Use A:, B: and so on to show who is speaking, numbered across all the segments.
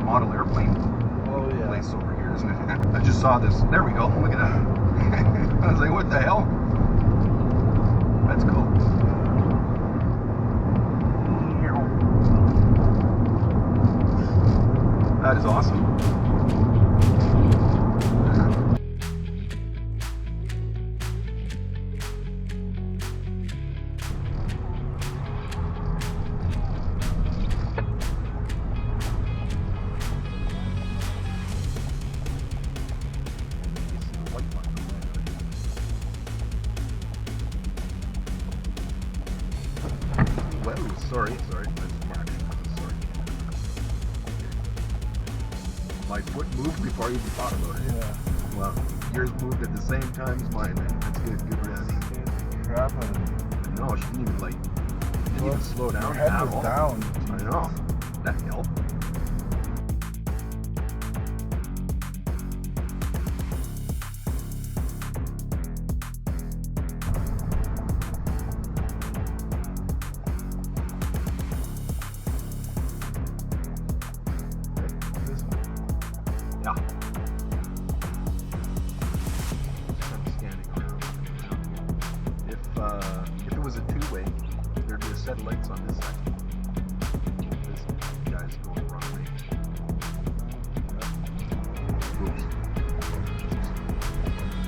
A: model airplane place over here, isn't it? I just saw this. There we go. Look at that. I was like, what the hell? That's cool. That is awesome. Whoa, sorry, that's Mark. Sorry. My foot moved before I even thought about it.
B: Yeah.
A: Well, yours moved at the same time as mine, man. That's good rest.
B: Crap on it.
A: No, she didn't even slow down.
B: Her head
A: at
B: was
A: all.
B: down.
A: I know. That helped. Yeah. I'm scanning around. If it was a two-way, there'd be a set of lights on this side. This guy's going the wrong way. Oops.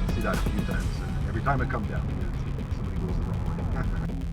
A: I see that a few times. And every time I come down, somebody goes the wrong way.